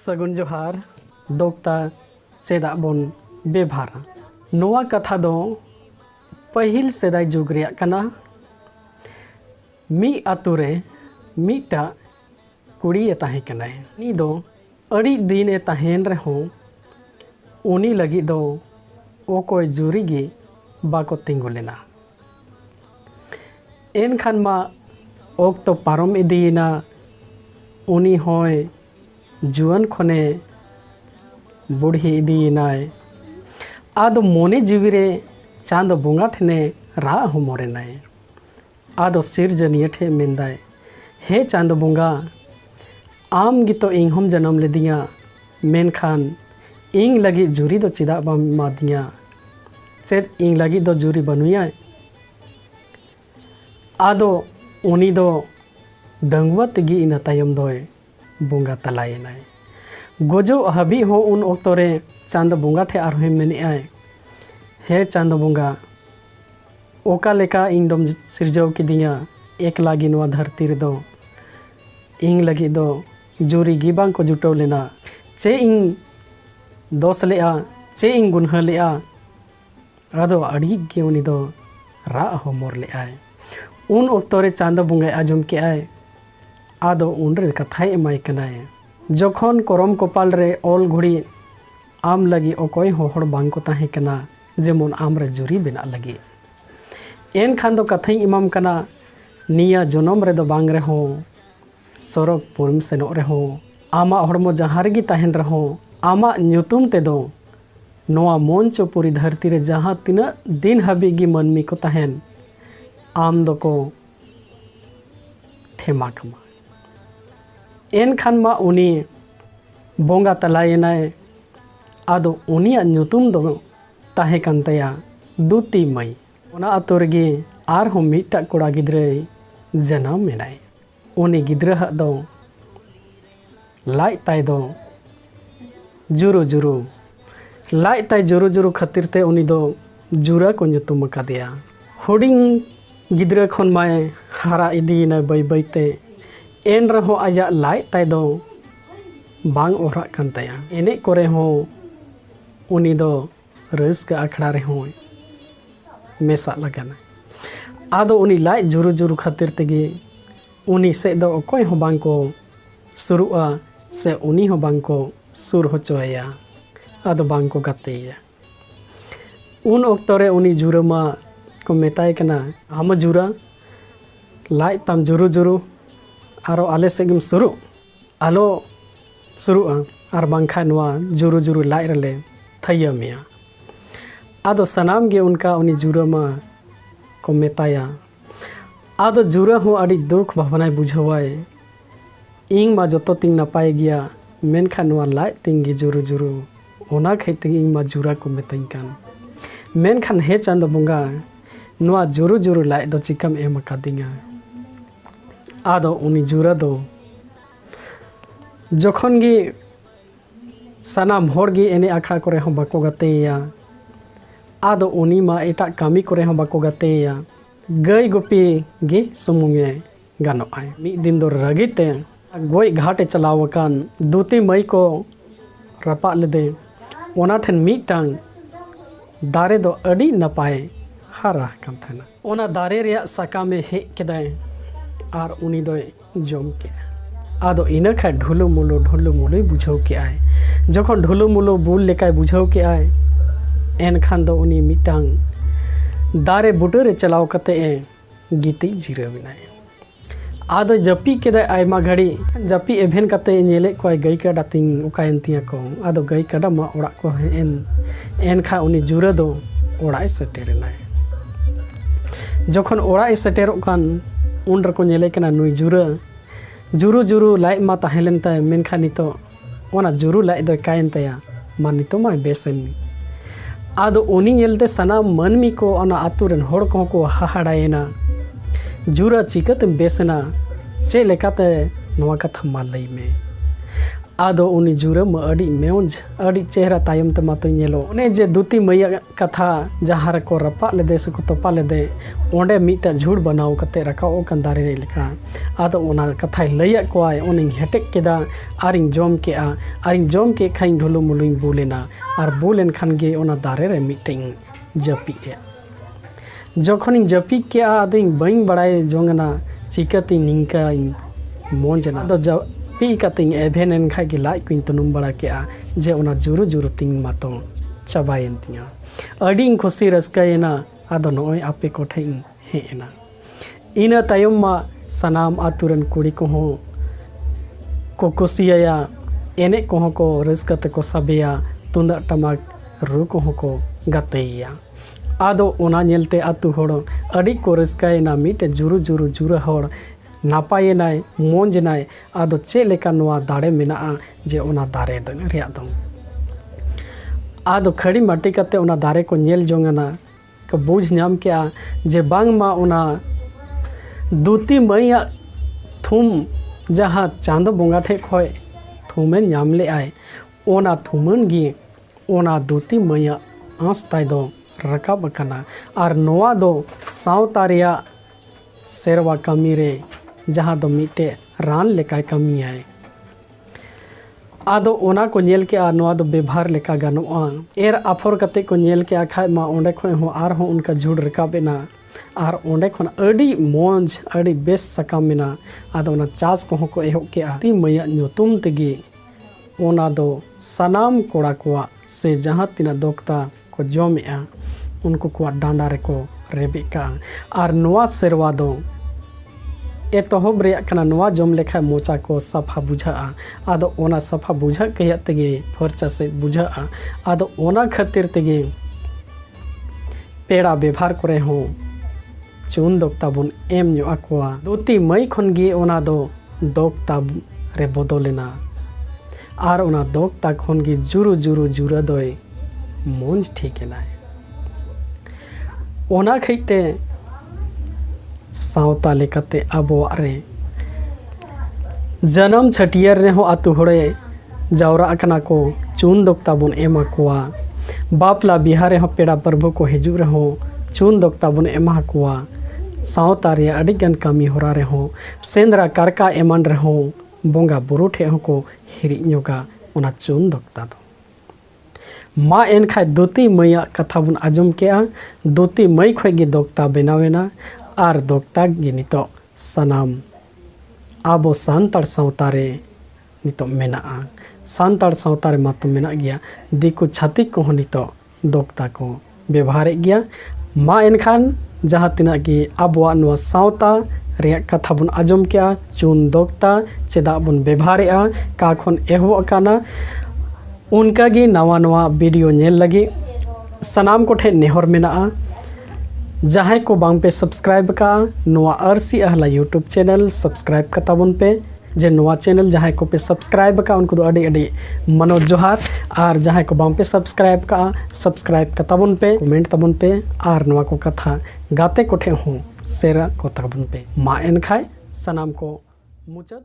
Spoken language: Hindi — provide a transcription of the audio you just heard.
सगुन जोहार दोक्ता चेदा बन बेभारा नोआ कथा दो पहिल सेदाय जुग रेया कना। मी आतु रे मीटा कुड़ी ए ताहे कनाय नी दो अड़ी दिन ए ताहेन रहो उनी लगी दो ओकोय जुरी गी बाको तिंगु लेना। एनखान मा ओक्तो पारम इदीना उनी होय जुआन खने बुढ़ी इदीनाय आदो मोने जीविरे चांद बोंगा ठेने रा हो मोरेनाय आदो सिरजनिया ठे मेंदाय हे चांद बोंगा आम गितो इंग हम जन्म लेदिया मेनखान इंग लगी जुरी दो चिदा बाम मादिया चेद इंग लगी दो जुरी बनुया आदो उनी दो डंगवा तेगी इन तायम दोय बोंगा तलायनाय गोजो हबी हो उन ओक्तोरे चांद बोंगा ठे आरहे मेनेआय हे चांद बोंगा ओका लेका इंग दम सिरजव किदिया एक लागी नवा धरती रे दो इंग लगी दो जुरी गिबांग को जुटो लेना चे इंग दोस लेआ चे इंग गुनह लेआ आदो अड़ी गे उनी दो रा हो मोर लेआय उन ओक्तोरे चांद बोंगा आजम के आय आदो उनरे कथाय एमाय कनाय जखन करम कपाल रे ओल घुड़ी आम लगी ओकोय होहड़ बांग को ताहे कना जेमन आम रे जुरी बेना लगी एन खान दो कथाई इमाम कना निया जनम रे दो बांग रे हो सरक पुरम सेनो रे हो आमा हड़मो जहां रे ताहेन रे हो आमा ᱧᱩᱛᱩᱢ ते दो नोआ मंच पूरी धरती रे जहां तिना दिन हबी गी मनमी को ताहेन आम दो को ठेमा कमा एन खान मा उनी बोंगा तलायनाय आदो उनिया ᱧᱩᱛᱩᱢ दो ताहे कान तया दुती मई ओना आतो रेगे आर हो मिटा कोड़ा गिद्रे जन्म मेनाय उनी गिद्रे हा दो लाइ ताय दो जुरु जुरु लाइ ताय जुरु जुरु खातिर ते उनी दो जुरा को ᱧᱩᱛᱩᱢ कादिया हुडिंग गिद्रे खन माय हारा इदीना बै बैते एन रहो आया लाइ ताय दो बांग ओरा कान तया एने करे हो उनी दो रस्का अखड़ा रे हो मेसा लगाना आदो उनी लाइ जुरु जुरु खातिर तेगे उनी से दो ओकोय हो बांग को सुरुआ से उनी हो बांग को सुर हो चोया आदो बांग को गातेया उन ओक्तोरे उनी जुरमा को मेताय कना हम जुरा लाइ तम जुरु जुरु आरो आले सेगम सुरु आलो सुरुआ आर बांखा नवा जुरु जुरु लाइ रले थैया मिया आदो सनाम गे उनका उनी जुरमा को मेताया आदो जुरा हो अड़ी दुख भावनाय बुझवाय इंग मा जतो तिंग नपाय गिया मेनखा नवा लाइ तिंगी जुरु जुरु ओना खैते इंग मा जुरा को मेताइन कान मेनखान हे चांद बोंगा नवा जुरु जुरु लाइ दो चिकम एम कादिंगा आदो उनी जुरा दो जखन गी सनाम होड़ गी एने आखड़ा करे हो बाको गातेया आदो उनी मा एटा कामी करे हो बाको गातेया गई गुपी गे सुमुंगे गानो आय मी दिन दो रगिते गोई घाटे चलाव कान दुती मई को रपा लेदे ओना ठन मीटांग दारे दो अड़ी नपाय हारा कान थाना ओना दारे रिया साका में हे केदाय आर उनी दो जम के आदो इना खा ढुलु मुलु बुझाव के आय जखन ढुलु मुलु बुल लेकाय बुझाव के आय एन खान दो उनी मिटांग दारे बुटे रे चलाव कते ए गीति जिरा बिनाय आदो जपी के आयमा घड़ी जपी एभेन कते नेले को गई काडा तिंग उकायन तिया को आदो गई काडा मा ओड़ा को एन खा उनी जुरा दो ओड़ा सेटेरनाय जखन ओड़ा सेटेरो कान उन रको नेले कना नुई जुरा जुरु जुरु लाइ मा ताहेलेन ताय मेनखा नितो ओना जुरु लाइ दो कायन तया मा नितो मा बेसन आदो उनी नेलते सना मनमी को ओना आतुरन होड़ को हाहाडायना जुरा चिकत बेसना चे लेकाते नवा कथा मा लई में आदो उनी जुरा मा अड़ी मेउंज अड़ी चेहरा तायम ते मातो नेलो ओने जे दुती मैया कथा जहां को रपा लेदे से को तोपा लेदे ओंडे मिटा झूड़ बनाव कते रखाओ कन दारे लेका आदो ओना कथा लैया कोआय ओनिंग हेटेक केदा आरिंग जम के आ आरिंग जम के खाइन ढुलु मुलुंग बुलेना आर बुलेन खान गे ओना दारे रे मिटिंग जपी ए जखनिंग जपी के आ आदो बाइंग बड़ाय जोंगना चिकती निंका मोंजना दो पी कतिंग एभेन खाई के लाइक को तनुम बड़ा के आ जे ओना जुरु जुरु तिंग मातो चाबायन तिया अड़ी खुशी रस्कायना आदो नोय आपे कोठे हेना इना तायम मा सनाम आतुरन कुड़ी को हो को कुसिया एने को को रस्कते को सबेया तुंदा टमाक रू को गतेया आदो ओना नेलते आतु होड़ अड़ी को रस्कायना मिटे जुरु जुरु जुरु होड़ नापाय नाय मोंज नाय आदो चे लेका नोआ दाड़े मेना जे ओना दारे रिया दो आदो खड़ी माटी कते ओना दारे को नेल जोंगना को बुझ नाम के आ जे बांग मा ओना दुती मैया थुम जहाँ चांदो बोंगा ठे खोय थुमेन नाम ले आय ओना थुमन गी ओना दुती मैया आंस ताय दो रकाब कना आर नोआ दो सावता रिया सेरवा कमी रे जहाँ दो मिटे रान लेका कमी है आदो ओना को नेल के आ नोआ दो व्यवहार लेका गानोआ एर आफर कते को नेल के आ खाय मा ओंडे खोय हो आर हो उनका झुड़ रकाबेना आर ओंडे खोन अड़ी मोंज अड़ी बेस सकामेना आदो ओना चास को एहो के आ ती मैया नुतुम तेगे ओना दो सनाम कोड़ा कोआ से जहाँ तिना दोक्ता को जमेआ उनको को डांडा रे को रेबेका आर नोआ सेरवा दो एतहब रेना नोआ जम लेखा मोचा को सफा बुझा आदो ओना सफा बुझा कहिया तेगे फरचा से बुझा आदो ओना खातिर तेगे पेड़ा व्यवहार करे हो चुन दोक्ता बुन एम न्यो आकोआ दुती मई खन गे ओना दो दोक्ता रे बदलेना आर ओना दोक्ता खन गे जुरु जुरु जुरा दोय मोंज ठीकेना ओना खैते सावता लेकाते अबोआ रे जन्म छटियर रे हो आतु होड़े जावरा अकना को चुन दोक्ता बुन एमा कोआ बापला बिहारे हो पेड़ा प्रभु को हिजू रे हो चुन दोक्ता बुन एमा कोआ सावता रे अडिगन कमी होरा रे हो सेंद्रा कारका एमन रे हो बोंगा बुरु ठे हो को हिरि न्योगा ओना चुन दोक्ता दो मा एन खाय दुती मैया कथा बुन आजम के आ दुती मई खोय गे दोक्ता बेनावेना आर दोक्ता गे नितो सनाम आबो सान्ताड़ सावतारे नितो मेना सान्ताड़ सावतारे मातो मेना गया दिकु छातिक को नितो दोक्ता को व्यवहार गया मा एनखान जहाँ तिना गे आबोआ नोआ सावता रे कथा बुन आजम के चुन दोक्ता चेदा बुन व्यवहार का खन एहो अकाना उनका गे नवा नवा वीडियो नेल लगे सनाम को ठे नेहर मेना जहाँ को बांग पे सब्सक्राइब का नोआ आरसी अहला यूट्यूब चैनल सब्सक्राइब का तबन पे जे नोआ चैनल जहाँ को पे सब्सक्राइब का उनको तो अड़ी अड़ी मनो जोहार और जहाँ को बांग पे सब्सक्राइब का तबन पे कमेंट तबन पे और नोआ को कथा गाते कोठे हूँ शेयर को तबन पे मा एन खाए सनाम को मुचद।